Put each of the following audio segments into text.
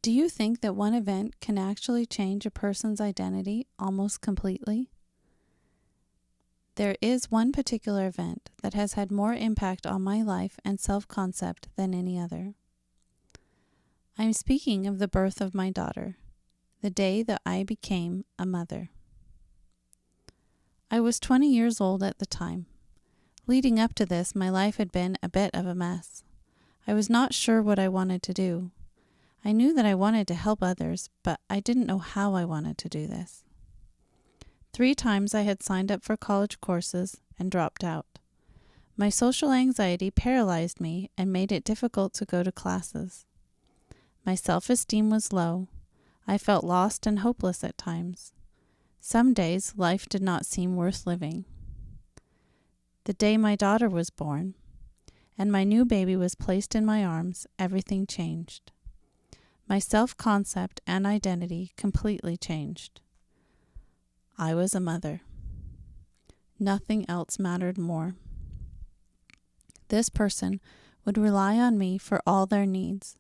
Do you think that one event can actually change a person's identity almost completely? There is one particular event that has had more impact on my life and self-concept than any other. I'm speaking of the birth of my daughter, the day that I became a mother. I was 20 years old at the time. Leading up to this, my life had been a bit of a mess. I was not sure what I wanted to do. I knew that I wanted to help others, but I didn't know how I wanted to do this. 3 times I had signed up for college courses and dropped out. My social anxiety paralyzed me and made it difficult to go to classes. My self-esteem was low. I felt lost and hopeless at times. Some days, life did not seem worth living. The day my daughter was born, and my new baby was placed in my arms, everything changed. My self-concept and identity completely changed. I was a mother. Nothing else mattered more. This person would rely on me for all their needs.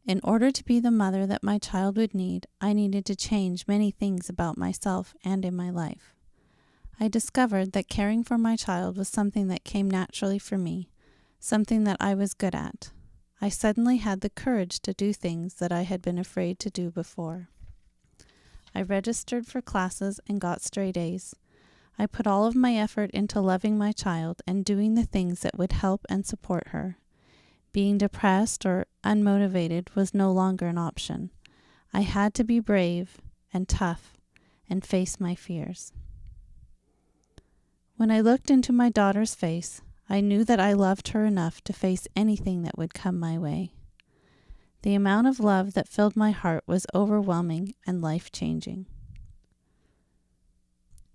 In order to be the mother that my child would need, I needed to change many things about myself and in my life. I discovered that caring for my child was something that came naturally for me, something that I was good at. I suddenly had the courage to do things that I had been afraid to do before. I registered for classes and got straight A's. I put all of my effort into loving my child and doing the things that would help and support her. Being depressed or unmotivated was no longer an option. I had to be brave and tough and face my fears. When I looked into my daughter's face, I knew that I loved her enough to face anything that would come my way. The amount of love that filled my heart was overwhelming and life-changing.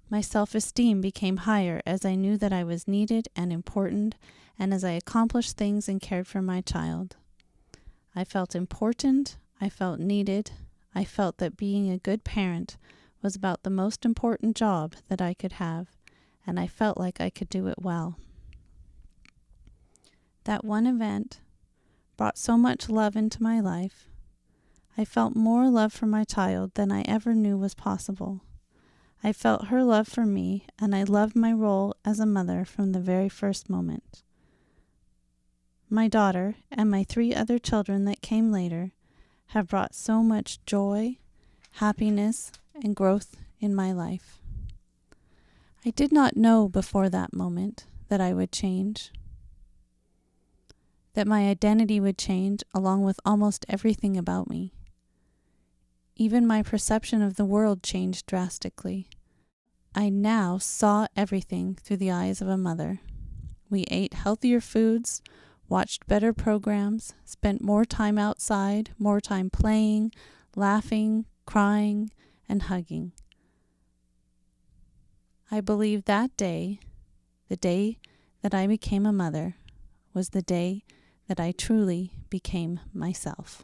My self-esteem became higher as I knew that I was needed and important, and as I accomplished things and cared for my child. I felt important, I felt needed, I felt that being a good parent was about the most important job that I could have, and I felt like I could do it well. That one event brought so much love into my life. I felt more love for my child than I ever knew was possible. I felt her love for me, and I loved my role as a mother from the very first moment. My daughter and my 3 other children that came later have brought so much joy, happiness, and growth in my life. I did not know before that moment that I would change, that my identity would change along with almost everything about me. Even my perception of the world changed drastically. I now saw everything through the eyes of a mother. We ate healthier foods, watched better programs, spent more time outside, more time playing, laughing, crying, and hugging. I believe that day, the day that I became a mother, was the day that I truly became myself.